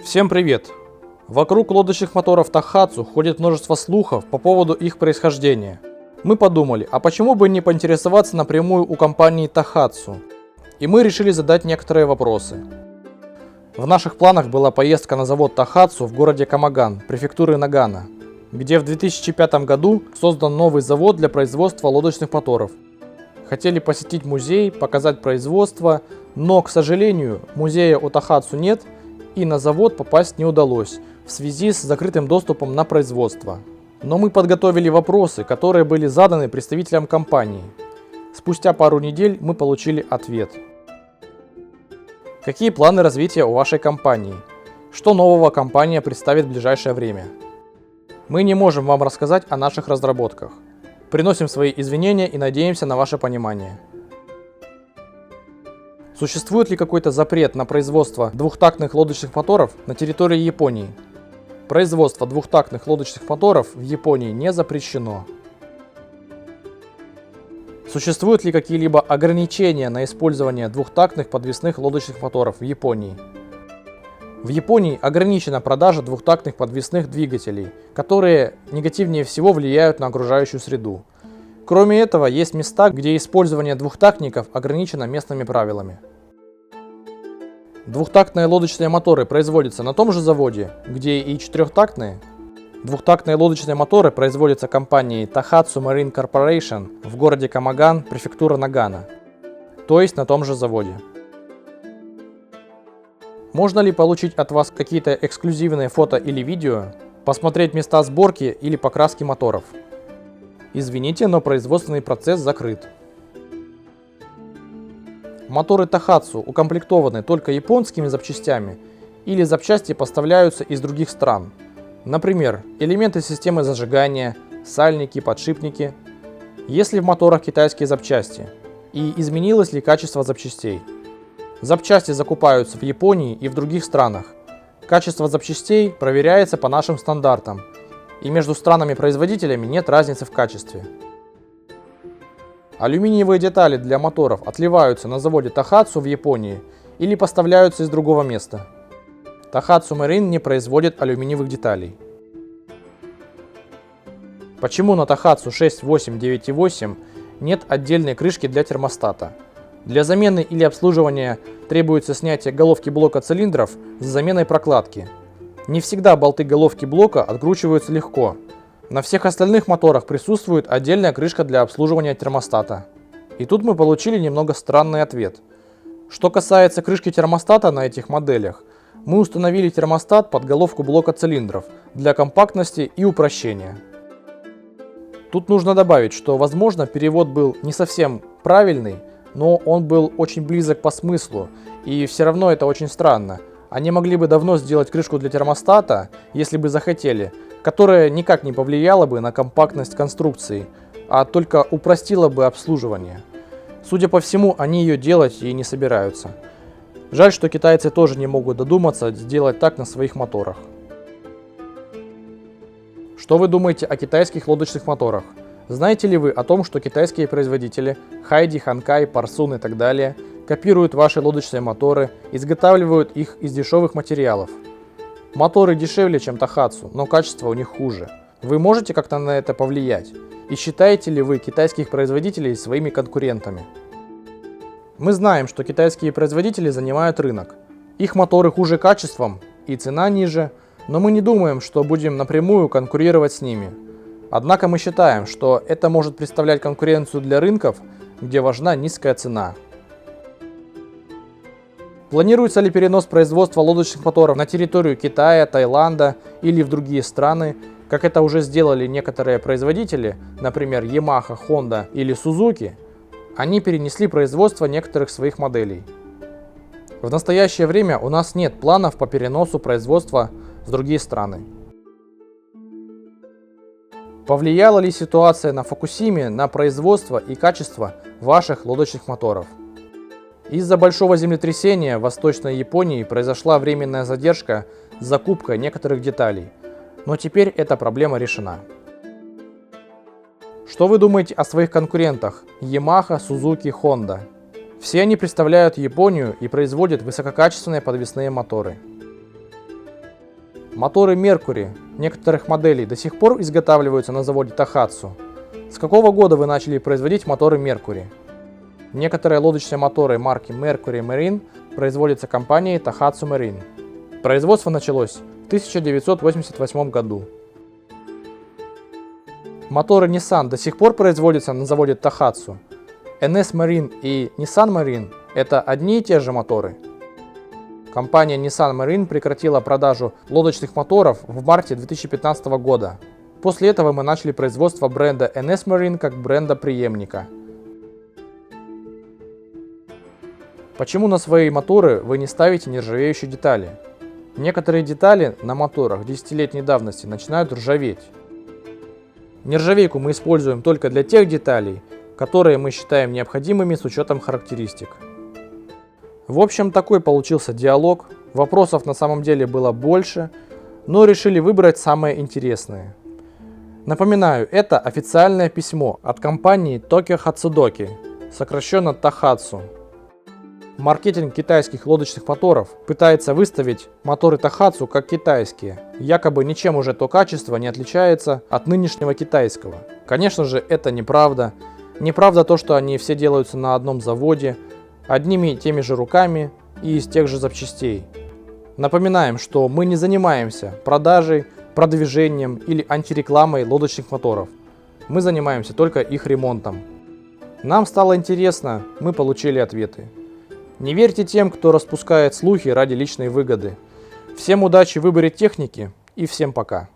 Всем привет! Вокруг лодочных моторов Тахацу ходит множество слухов по поводу их происхождения. Мы подумали, а почему бы не поинтересоваться напрямую у компании Тахацу? И мы решили задать некоторые вопросы. В наших планах была поездка на завод Тахацу в городе Камаган, префектуры Нагано, где в 2005 году создан новый завод для производства лодочных моторов. Хотели посетить музей, показать производство, но, к сожалению, музея у Тахацу нет, и на завод попасть не удалось в связи с закрытым доступом на производство. Но мы подготовили вопросы, которые были заданы представителям компании. Спустя пару недель мы получили ответ. Какие планы развития у вашей компании? Что нового компания представит в ближайшее время? Мы не можем вам рассказать о наших разработках. Приносим свои извинения и надеемся на ваше понимание. Существует ли какой-то запрет на производство двухтактных лодочных моторов на территории Японии? Производство двухтактных лодочных моторов в Японии не запрещено. Существуют ли какие-либо ограничения на использование двухтактных подвесных лодочных моторов в Японии? В Японии ограничена продажа двухтактных подвесных двигателей, которые негативнее всего влияют на окружающую среду. Кроме этого, есть места, где использование двухтактников ограничено местными правилами. Двухтактные лодочные моторы производятся на том же заводе, где и четырехтактные. Двухтактные лодочные моторы производятся компанией Taihatsu Marine Corporation в городе Камаган, префектура Нагано, то есть на том же заводе. Можно ли получить от вас какие-то эксклюзивные фото или видео, посмотреть места сборки или покраски моторов? Извините, но производственный процесс закрыт. Моторы Taihatsu укомплектованы только японскими запчастями или запчасти поставляются из других стран. Например, элементы системы зажигания, сальники, подшипники. Есть ли в моторах китайские запчасти? И изменилось ли качество запчастей? Запчасти закупаются в Японии и в других странах. Качество запчастей проверяется по нашим стандартам. И между странами-производителями нет разницы в качестве. Алюминиевые детали для моторов отливаются на заводе Taihatsu в Японии или поставляются из другого места. Taihatsu Marine не производит алюминиевых деталей. Почему на Taihatsu 6898 нет отдельной крышки для термостата? Для замены или обслуживания требуется снятие головки блока цилиндров с заменой прокладки. Не всегда болты головки блока откручиваются легко. На всех остальных моторах присутствует отдельная крышка для обслуживания термостата. И тут мы получили немного странный ответ. Что касается крышки термостата на этих моделях, мы установили термостат под головку блока цилиндров для компактности и упрощения. Тут нужно добавить, что, возможно, перевод был не совсем правильный, но он был очень близок по смыслу, и все равно это очень странно. Они могли бы давно сделать крышку для термостата, если бы захотели, которая никак не повлияла бы на компактность конструкции, а только упростила бы обслуживание. Судя по всему, они ее делать и не собираются. Жаль, что китайцы тоже не могут додуматься сделать так на своих моторах. Что вы думаете о китайских лодочных моторах? Знаете ли вы о том, что китайские производители Хайди, Ханкай, Парсун и так далее копируют ваши лодочные моторы, изготавливают их из дешевых материалов? Моторы дешевле, чем Taihatsu, но качество у них хуже. Вы можете как-то на это повлиять? И считаете ли вы китайских производителей своими конкурентами? Мы знаем, что китайские производители занимают рынок. Их моторы хуже качеством и цена ниже, но мы не думаем, что будем напрямую конкурировать с ними. Однако мы считаем, что это может представлять конкуренцию для рынков, где важна низкая цена. Планируется ли перенос производства лодочных моторов на территорию Китая, Таиланда или в другие страны, как это уже сделали некоторые производители, например, Yamaha, Honda или Suzuki? Они перенесли производство некоторых своих моделей. В настоящее время у нас нет планов по переносу производства в другие страны. Повлияла ли ситуация на Фукусиме на производство и качество ваших лодочных моторов? Из-за большого землетрясения в Восточной Японии произошла временная задержка с закупкой некоторых деталей, но теперь эта проблема решена. Что вы думаете о своих конкурентах Yamaha, Suzuki, Honda? Все они представляют Японию и производят высококачественные подвесные моторы. Моторы Mercury некоторых моделей до сих пор изготавливаются на заводе Tohatsu. С какого года вы начали производить моторы Mercury? Некоторые лодочные моторы марки Mercury Marine производятся компанией Tohatsu Marine. Производство началось в 1988 году. Моторы Nissan до сих пор производятся на заводе Tohatsu. NS Marine и Nissan Marine – это одни и те же моторы. Компания Nissan Marine прекратила продажу лодочных моторов в марте 2015 года. После этого мы начали производство бренда NS Marine как бренда преемника. Почему на свои моторы вы не ставите нержавеющие детали? Некоторые детали на моторах десятилетней давности начинают ржаветь. Нержавейку мы используем только для тех деталей, которые мы считаем необходимыми с учетом характеристик. В общем, такой получился диалог. Вопросов на самом деле было больше, но решили выбрать самые интересные. Напоминаю, это официальное письмо от компании Tokyo Hatsudoki, сокращенно Tohatsu. Маркетинг китайских лодочных моторов пытается выставить моторы Tohatsu как китайские. Якобы ничем уже то качество не отличается от нынешнего китайского. Конечно же, это неправда. Неправда то, что они все делаются на одном заводе, одними и теми же руками и из тех же запчастей. Напоминаем, что мы не занимаемся продажей, продвижением или антирекламой лодочных моторов. Мы занимаемся только их ремонтом. Нам стало интересно, мы получили ответы. Не верьте тем, кто распускает слухи ради личной выгоды. Всем удачи в выборе техники и всем пока.